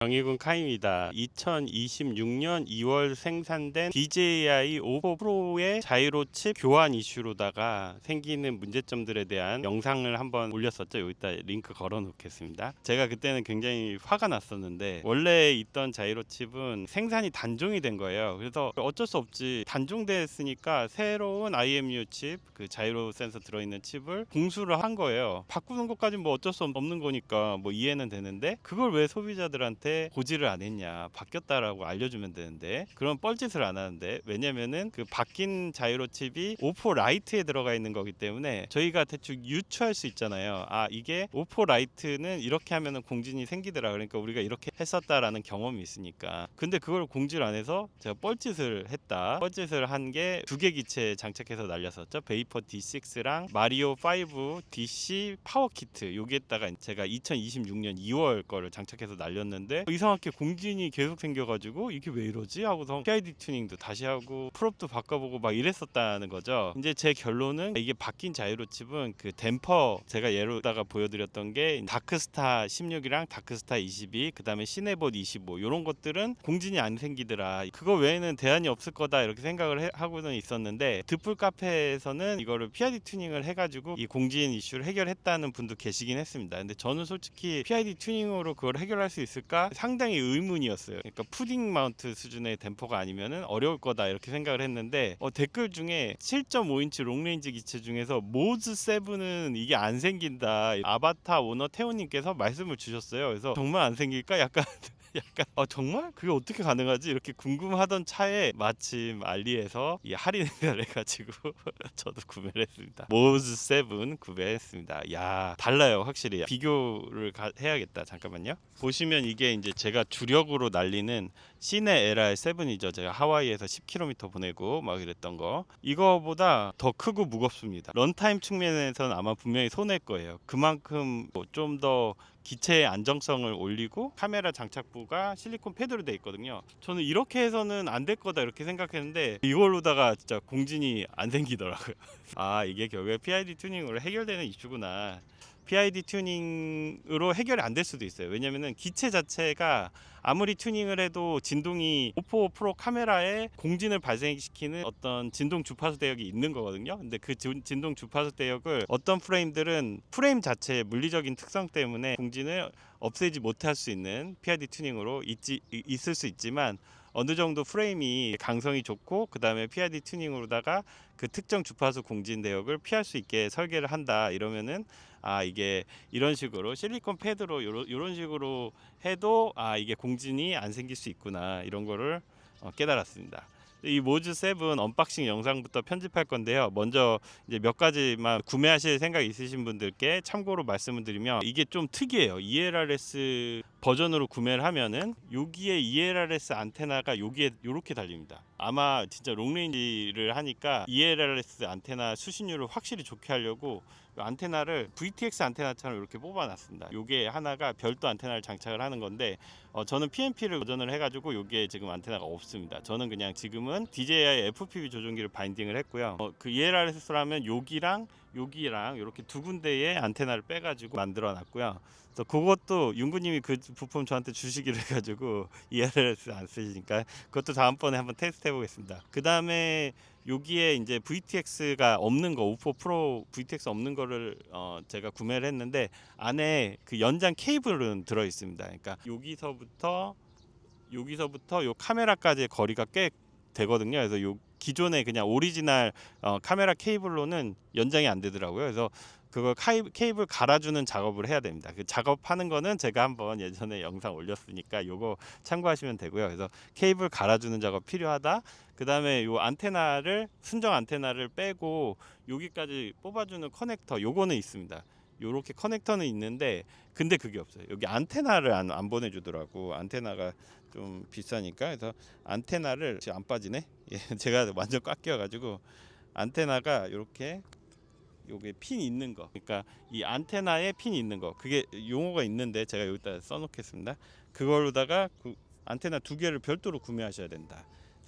정의군 카입니다. 2026년 2월 생산된 DJI O4 프로의 자이로 칩 교환 이슈로다가 생기는 문제점들에 대한 영상을 한번 올렸었죠. 여기다 링크 걸어 놓겠습니다. 제가 그때는 굉장히 화가 났었는데, 원래 있던 자이로 칩은 생산이 단종이 된 거예요. 그래서 어쩔 수 없지, 단종됐으니까 새로운 IMU 칩, 그 자이로 센서 들어있는 칩을 공수를 한 거예요. 바꾸는 것까지는 뭐 어쩔 수 없는 거니까 뭐 이해는 되는데, 그걸 왜 소비자들한테 고지를 안 했냐, 바뀌었다라고 알려주면 되는데 그런 뻘짓을 안 하는데, 왜냐면은 그 바뀐 자이로 칩이 O4 라이트에 들어가 있는 거기 때문에 저희가 대충 유추할 수 있잖아요. 아, 이게 O4 라이트는 이렇게 하면은 공진이 생기더라, 그러니까 우리가 이렇게 했었다라는 경험이 있으니까. 근데 그걸 공지를 안 해서 제가 뻘짓을 했다, 뻘짓을 한 게 두 개 기체 장착해서 날렸었죠. 베이퍼 D6랑 마리오 5 DC 파워 키트, 여기에다가 제가 2026년 2월 거를 장착해서 날렸는데 이상하게 공진이 계속 생겨가지고 이게 왜 이러지 하고서 PID 튜닝도 다시 하고 프롭도 바꿔보고 막 이랬었다는 거죠. 이제 제 결론은, 이게 바뀐 자이로 칩은 그 댐퍼, 제가 예로다가 보여드렸던 게 다크스타 16이랑 다크스타 22, 그 다음에 시네봇 25, 이런 것들은 공진이 안 생기더라, 그거 외에는 대안이 없을 거다, 이렇게 생각을 하고는 있었는데, 드풀 카페에서는 이거를 PID 튜닝을 해가지고 이 공진 이슈를 해결했다는 분도 계시긴 했습니다. 근데 저는 솔직히 PID 튜닝으로 그걸 해결할 수 있을까 상당히 의문이었어요. 그러니까 푸딩 마운트 수준의 댐퍼가 아니면은 어려울 거다, 이렇게 생각을 했는데, 댓글 중에 7.5인치 롱레인지 기체 중에서 모즈 7은 이게 안 생긴다, 아바타 오너 태호님께서 말씀을 주셨어요. 그래서 정말 안 생길까 약간 정말 그게 어떻게 가능하지, 이렇게 궁금하던 차에 마침 알리에서 이 할인을 해가지고 저도 구매를 했습니다. 모즈 7 구매했습니다. 야, 달라요, 확실히. 비교를 해야겠다. 잠깐만요. 보시면 이게 이제 제가 주력으로 날리는 시내 LR7이죠. 제가 하와이에서 10km 보내고 막 이랬던 거, 이거보다 더 크고 무겁습니다. 런타임 측면에서는 아마 분명히 손해일 거예요. 그만큼 좀 더 기체의 안정성을 올리고 카메라 장착부가 실리콘 패드로 되어 있거든요. 저는 이렇게 해서는 안 될 거다, 이렇게 생각했는데 이걸로다가 진짜 공진이 안 생기더라고요. 아, 이게 결국에 PID 튜닝으로 해결되는 이슈구나. PID 튜닝으로 해결이 안 될 수도 있어요. 왜냐면은 기체 자체가 아무리 튜닝을 해도 진동이 O4 프로 카메라에 공진을 발생시키는 어떤 진동 주파수 대역이 있는 거거든요. 근데 그 진동 주파수 대역을 어떤 프레임들은 프레임 자체의 물리적인 특성 때문에 공진을 없애지 못할 수 있는 PID 튜닝으로 있을 수 있지만, 어느 정도 프레임이 강성이 좋고 그 다음에 PID 튜닝으로다가 그 특정 주파수 공진 대역을 피할 수 있게 설계를 한다, 이러면은 이게 이런 식으로 실리콘 패드로 이런 식으로 해도 이게 공진이 안 생길 수 있구나, 이런 거를 깨달았습니다. 이 모즈 7 언박싱 영상부터 편집할 건데요. 먼저 이제 몇 가지만 구매하실 생각 있으신 분들께 참고로 말씀을 드리면, 이게 좀 특이해요. ELRS 버전으로 구매를 하면은 여기에 ELRS 안테나가 여기에 이렇게 달립니다. 아마 진짜 롱레인지를 하니까 ELRS 안테나 수신율을 확실히 좋게 하려고 안테나를 VTX 안테나처럼 이렇게 뽑아놨습니다. 요게 하나가 별도 안테나를 장착을 하는 건데, 저는 PNP를 버전을 해가지고 요게 지금 안테나가 없습니다. 저는 그냥 지금은 DJI FPV 조종기를 바인딩을 했고요. 그 ELRS라면 여기랑 이렇게 두 군데의 안테나를 빼가지고 만들어놨고요. 그래서 그것도 윤구님이 그 부품 저한테 주시기로 해가지고 ELRS 안 쓰시니까 그것도 다음번에 한번 테스트 해보겠습니다. 그 다음에 여기에 이제 VTX가 없는 거, O4 프로 VTX 없는 거를 제가 구매를 했는데, 안에 그 연장 케이블은 들어 있습니다. 그러니까 여기서부터 요 카메라까지의 거리가 꽤 되거든요. 그래서 요 기존의 그냥 오리지널 카메라 케이블로는 연장이 안 되더라고요. 그래서 그걸 케이블 갈아주는 작업을 해야 됩니다. 그 작업하는 거는 제가 한번 예전에 영상 올렸으니까 요거 참고하시면 되고요. 그래서 케이블 갈아주는 작업 필요하다. 그 다음에 요 안테나를, 순정 안테나를 빼고 여기까지 뽑아주는 커넥터, 요거는 있습니다. 요렇게 커넥터는 있는데, 근데 그게 없어요. 여기 안테나를 안 보내주더라고. 안테나가 좀 비싸니까. 그래서 안테나를 지금 안 빠지네. 제가 완전 꽉 끼어가지고 안테나가 요렇게, 요게 핀 있는 거, 그러니까 이 안테나에 핀 있는 거, 그게 용어가 있는데 제가 여기다 써놓겠습니다. 그걸로다가 그 안테나 두 개를 별도로 구매하셔야 된다.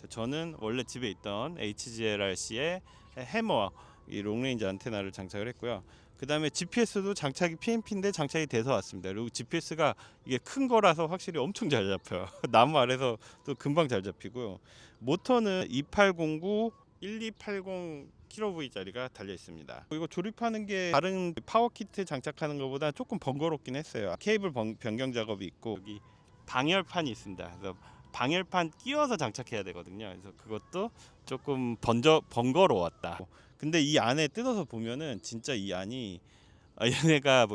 저는 원래 집에 있던 HGLRC의 해머 이 롱레인지 안테나를 장착을 했고요. 그 다음에 GPS도 장착이 PMP인데 장착이 돼서 왔습니다. 그리고 GPS가 이게 큰 거라서 확실히 엄청 잘 잡혀요. 나무 아래서 또 금방 잘 잡히고요. 모터는 2809 1280 kV짜리가 달려 있습니다. 이거 조립하는 게 다른 파워 키트 장착하는 것보다 조금 번거롭긴 했어요. 케이블 변경 작업이 있고 여기 방열판이 있습니다. 그래서 방열판 끼워서 장착해야 되거든요. 그래서 그것도 조금 번거로웠다. 근데 이 안에 뜯어서 보면은 진짜 이 안이 얘네가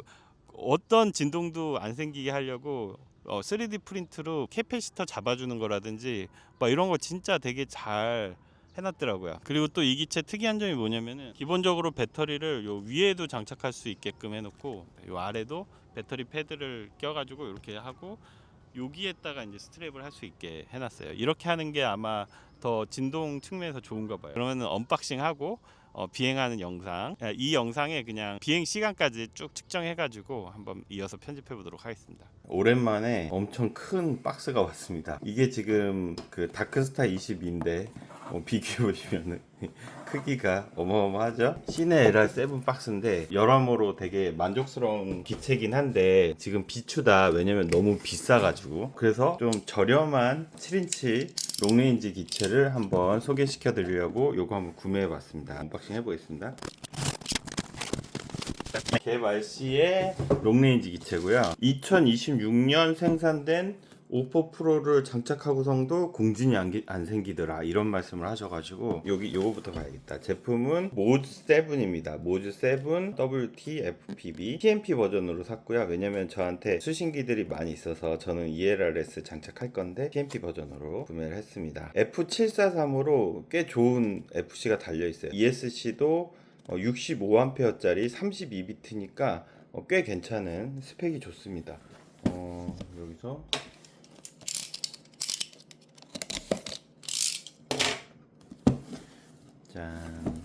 어떤 진동도 안 생기게 하려고 3D 프린트로 캐패시터 잡아주는 거라든지 막 이런 거 진짜 되게 잘 해놨더라고요. 그리고 또 이 기체 특이한 점이 뭐냐면은 기본적으로 배터리를 요 위에도 장착할 수 있게끔 해놓고 요 아래도 배터리 패드를 껴가지고 이렇게 하고 여기에다가 이제 스트랩을 할 수 있게 해놨어요. 이렇게 하는 게 아마 더 진동 측면에서 좋은가 봐요. 그러면은 언박싱하고 비행하는 영상, 이 영상에 그냥 비행 시간까지 쭉 측정해가지고 한번 이어서 편집해 보도록 하겠습니다. 오랜만에 엄청 큰 박스가 왔습니다. 이게 지금 그 다크스타 22인데 비교해 보시면은 크기가 어마어마하죠. 시내 LR7 박스인데 여러모로 되게 만족스러운 기체긴 한데 지금 비추다. 왜냐면 너무 비싸가지고. 그래서 좀 저렴한 7인치 롱레인지 기체를 한번 소개시켜 드리려고 요거 한번 구매해 봤습니다. 언박싱 해보겠습니다. 갭RC의 롱레인지 기체고요. 2026년 생산된 오포 프로를 장착하고성도 공진이 안 생기더라 이런 말씀을 하셔가지고 여기 요거부터 봐야겠다. 제품은 모즈 7입니다. 모즈 7 WT-FPV PMP 버전으로 샀고요. 왜냐면 저한테 수신기들이 많이 있어서 저는 ELRS 장착할 건데 PMP 버전으로 구매를 했습니다. F743으로 꽤 좋은 FC가 달려 있어요. ESC도 65A짜리 32비트니까 꽤 괜찮은 스펙이 좋습니다. 여기서 짠.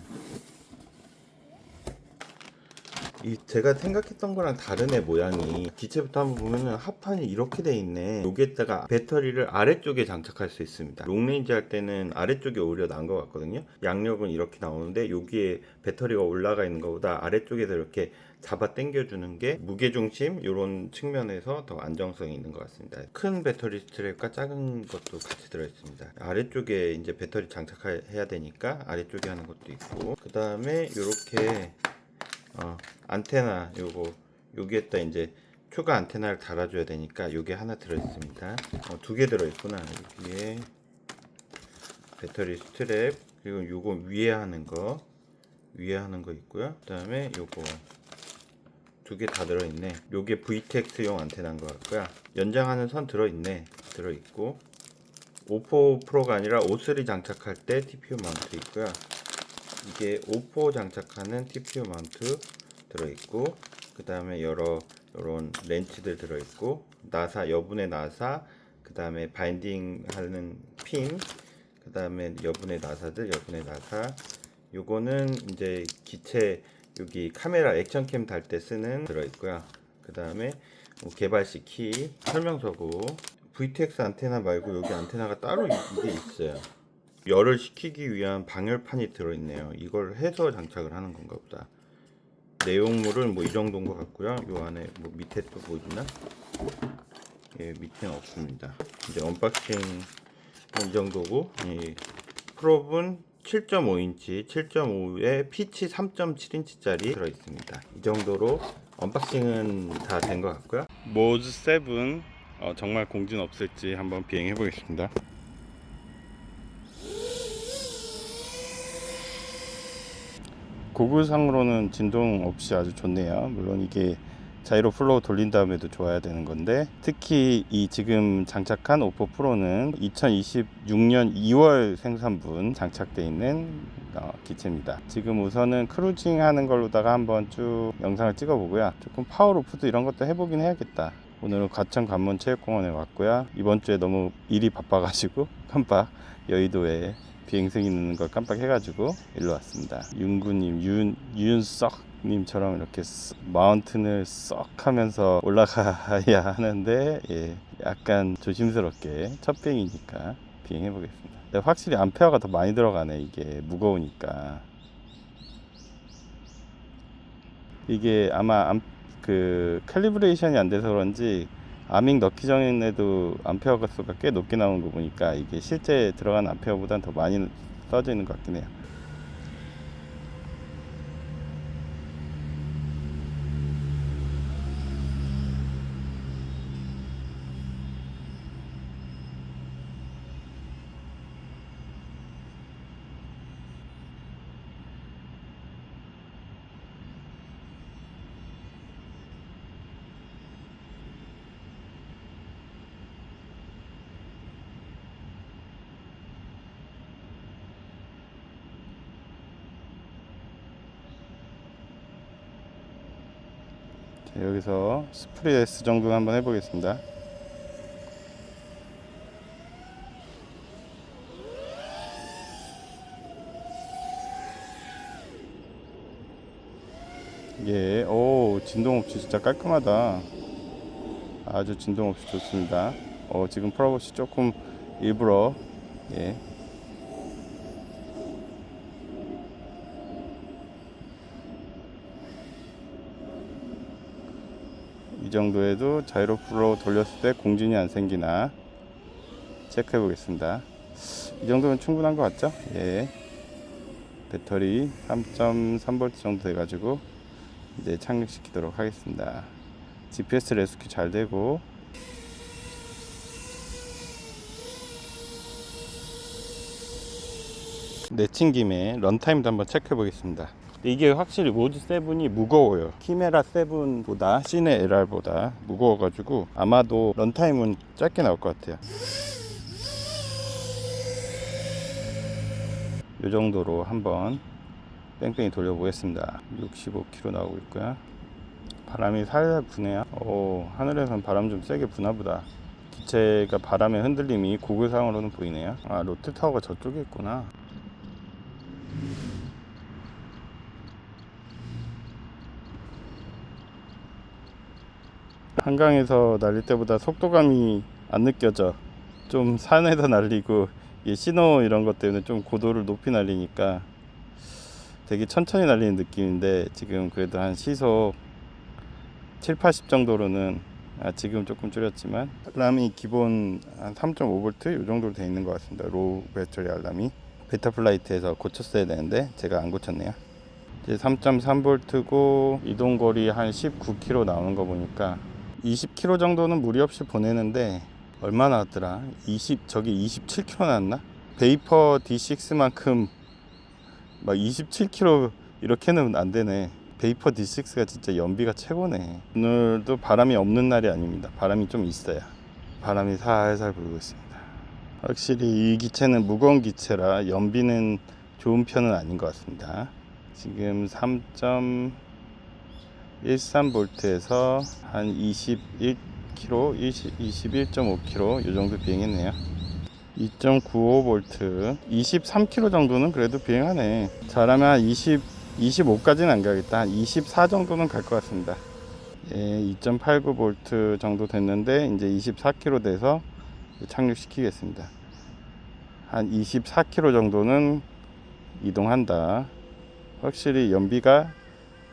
제가 생각했던 거랑 다르네. 모양이 기체부터 한번 보면은 합판이 이렇게 돼 있네. 여기에다가 배터리를 아래쪽에 장착할 수 있습니다. 롱레인지 할 때는 아래쪽에 오히려 나은 것 같거든요. 양력은 이렇게 나오는데 여기에 배터리가 올라가 있는 것보다 아래쪽에서 이렇게 잡아 당겨 주는 게 무게중심 이런 측면에서 더 안정성이 있는 것 같습니다. 큰 배터리 스트랩과 작은 것도 같이 들어 있습니다. 아래쪽에 이제 배터리 장착해야 되니까 아래쪽에 하는 것도 있고, 그 다음에 이렇게 안테나 요거 여기에다 이제 추가 안테나를 달아줘야 되니까 요게 하나 들어있습니다. 두 개 들어있구나. 여기에 배터리 스트랩, 그리고 요거 위에 하는 거 있고요. 그 다음에 요거 두 개 다 들어있네. 요게 VTX용 안테나인 것 같고요. 연장하는 선 들어있고, 오포 프로가 아니라 O3 장착할 때 TPU 마운트 있고요. 이게 오포 장착하는 TPU 마운트 들어있고, 그 다음에 요런 렌치들 들어있고, 나사, 여분의 나사, 그 다음에 바인딩 하는 핀, 그 다음에 여분의 나사, 요거는 이제 기체 여기 카메라 액션캠 달 때 쓰는 들어있고요. 그 다음에 개발시 키, 설명서고, VTX 안테나 말고 여기 안테나가 따로 이게 있어요. 열을 식히기 위한 방열판이 들어있네요. 이걸 해서 장착을 하는 건가 보다. 내용물은 뭐 이 정도인 것 같고요. 요 안에 뭐 밑에 또 보이나? 예, 밑에는 없습니다. 이제 언박싱 이 정도고, 이 프롭은 7.5인치, 7.5에 피치 3.7인치짜리 들어있습니다. 이 정도로 언박싱은 다 된 것 같고요. 모즈 7 정말 공진 없을지 한번 비행해 보겠습니다. 고글상으로는 진동 없이 아주 좋네요. 물론 이게 자이로 플로우 돌린 다음에도 좋아야 되는 건데, 특히 이 지금 장착한 오포 프로는 2026년 2월 생산분 장착되어 있는 기체입니다. 지금 우선은 크루징 하는 걸로다가 한번 쭉 영상을 찍어 보고요. 조금 파워로프도 이런 것도 해보긴 해야겠다. 오늘은 과천 관문 체육공원에 왔고요. 이번 주에 너무 일이 바빠가지고 깜빡 여의도에 비행승 있는 걸 깜빡해가지고 일로 왔습니다. 윤구님, 윤석님처럼 이렇게 마운틴을 썩 하면서 올라가야 하는데, 약간 조심스럽게 첫 비행이니까 비행해 보겠습니다. 근데 확실히 암페어가 더 많이 들어가네. 이게 무거우니까. 이게 아마 그 칼리브레이션이 안 돼서 그런지 아밍 넣기 전에도 암페어 가수가 꽤 높게 나오는 거 보니까 이게 실제 들어간 암페어보단 더 많이 써져 있는 것 같긴 해요. 자, 여기서 스프레스 정도 한번 해보겠습니다. 예, 오, 진동 없이 진짜 깔끔하다. 아주 진동 없이 좋습니다. 지금 프로봇이 조금 일부러, 예, 이 정도에도 자이로프로 돌렸을 때 공진이 안 생기나 체크해 보겠습니다. 이 정도면 충분한 것 같죠? 예. 배터리 3.3V 정도 돼가지고 이제 착륙시키도록 하겠습니다. GPS 레스큐 잘 되고, 내친 김에 런타임도 한번 체크해 보겠습니다. 이게 확실히 모드 7이 무거워요. 키메라 7보다 시네 LR보다 무거워가지고 아마도 런타임은 짧게 나올 것 같아요. 이 정도로 한번 뺑뺑이 돌려보겠습니다. 65km 나오고 있고요. 바람이 살살 부네요. 하늘에선 바람 좀 세게 부나보다. 기체가 바람의 흔들림이 고글상으로는 보이네요. 아, 롯데타워가 저쪽에 있구나. 한강에서 날릴 때보다 속도감이 안 느껴져. 좀 산에서 날리고 신호 이런 것 때문에 좀 고도를 높이 날리니까 되게 천천히 날리는 느낌인데, 지금 그래도 한 시속 7, 80 정도로는, 지금 조금 줄였지만 알람이 기본 한 3.5V 이 정도로 되어 있는 것 같습니다. 로우 배터리 알람이 베타 플라이트에서 고쳤어야 되는데 제가 안 고쳤네요. 이제 3.3V고 이동거리 한 19km 나오는 거 보니까 20km 정도는 무리 없이 보내는데, 얼마 나왔더라? 저기 27km 나왔나? 베이퍼 D6만큼 막 27km 이렇게는 안 되네. 베이퍼 D6가 진짜 연비가 최고네. 오늘도 바람이 없는 날이 아닙니다. 바람이 좀 있어야. 바람이 살살 불고 있습니다. 확실히 이 기체는 무거운 기체라 연비는 좋은 편은 아닌 것 같습니다. 지금 3.13V에서 한 21km, 21.5km 이 정도 비행했네요. 2.95V, 23km 정도는 그래도 비행하네. 잘하면 한 25까지는 안 가겠다. 한 24 정도는 갈 것 같습니다. 예, 2.89V 정도 됐는데 이제 24km 돼서 착륙시키겠습니다. 한 24km 정도는 이동한다. 확실히 연비가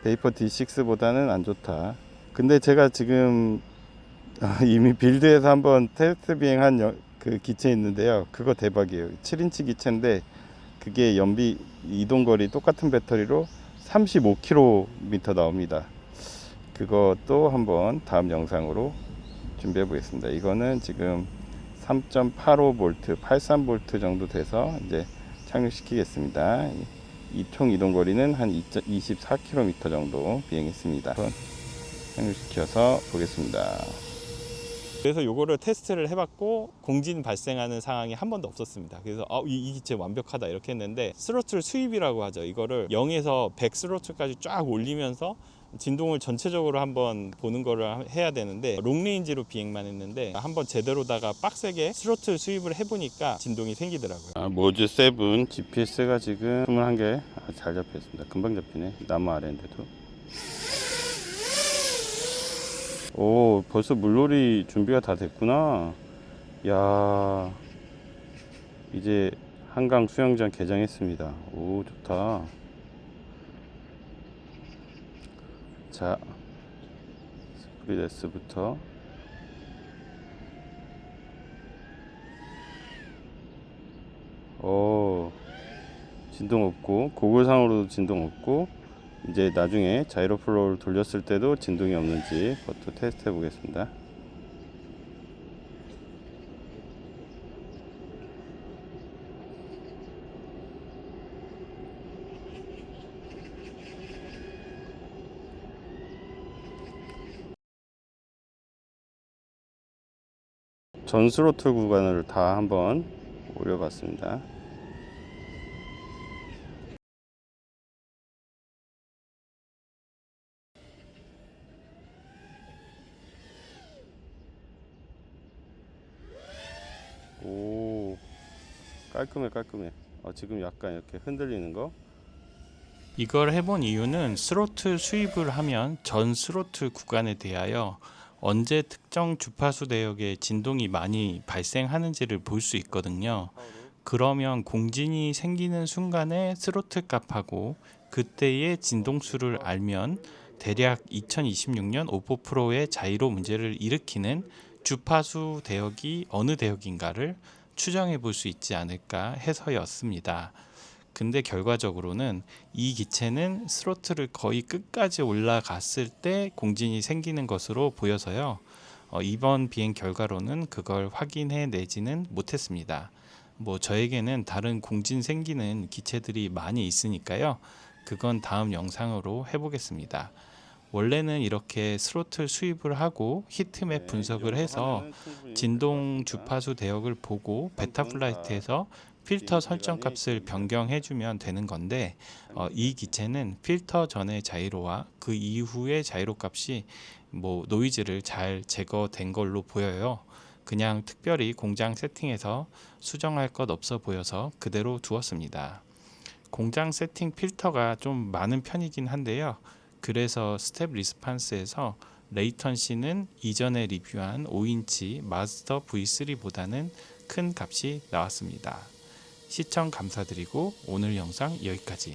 베이퍼 D6보다는 안 좋다. 근데 제가 지금 이미 빌드에서 한번 테스트 비행한 그 기체 있는데요. 그거 대박이에요. 7인치 기체인데 그게 연비 이동거리 똑같은 배터리로 35km 나옵니다. 그것도 한번 다음 영상으로 준비해 보겠습니다. 이거는 지금 3.85V, 83V 정도 돼서 이제 착륙시키겠습니다. 이 총 이동거리는 한 24km 정도 비행했습니다. 착륙시켜서 보겠습니다. 그래서 요거를 테스트를 해봤고 공진 발생하는 상황이 한 번도 없었습니다. 그래서 이 기체 완벽하다 이렇게 했는데, 스로틀 수입이라고 하죠. 이거를 0에서 100 스로틀까지 쫙 올리면서 진동을 전체적으로 한번 보는 거를 해야 되는데, 롱레인지로 비행만 했는데 한번 제대로다가 빡세게 스로틀 수입을 해보니까 진동이 생기더라고요. 모즈 7 GPS가 지금 21개 잘 잡혀 있습니다. 금방 잡히네. 나무 아래인데도. 오, 벌써 물놀이 준비가 다 됐구나. 야, 이제 한강 수영장 개장했습니다. 오, 좋다. 자, 스프릿 S부터 진동 없고, 고글상으로도 진동 없고, 이제 나중에 자이로 플로우를 돌렸을 때도 진동이 없는지 그것도 테스트 해 보겠습니다. 전 스로틀 구간을 다 한번 올려봤습니다. 오, 깔끔해. 지금 약간 이렇게 흔들리는 거. 이걸 해본 이유는 스로틀 수입을 하면 전 스로틀 구간에 대하여 언제 특정 주파수 대역에 진동이 많이 발생하는지를 볼 수 있거든요. 그러면 공진이 생기는 순간에 스로틀 값하고 그때의 진동수를 알면 대략 2026년 오포 프로의 자이로 문제를 일으키는 주파수 대역이 어느 대역인가를 추정해 볼 수 있지 않을까 해서였습니다. 근데 결과적으로는 이 기체는 스로틀을 거의 끝까지 올라갔을 때 공진이 생기는 것으로 보여서요. 이번 비행 결과로는 그걸 확인해 내지는 못했습니다. 뭐 저에게는 다른 공진 생기는 기체들이 많이 있으니까요. 그건 다음 영상으로 해보겠습니다. 원래는 이렇게 스로틀 수입을 하고 히트맵 분석을 해서 진동 주파수 대역을 보고 베타 플라이트에서 필터 설정 값을 변경해주면 되는 건데 이 기체는 필터 전의 자이로와 그 이후의 자이로 값이 뭐 노이즈를 잘 제거된 걸로 보여요. 그냥 특별히 공장 세팅에서 수정할 것 없어 보여서 그대로 두었습니다. 공장 세팅 필터가 좀 많은 편이긴 한데요. 그래서 스텝 리스판스에서 레이턴시는 이전에 리뷰한 5인치 마스터 V3보다는 큰 값이 나왔습니다. 시청 감사드리고 오늘 영상 여기까지.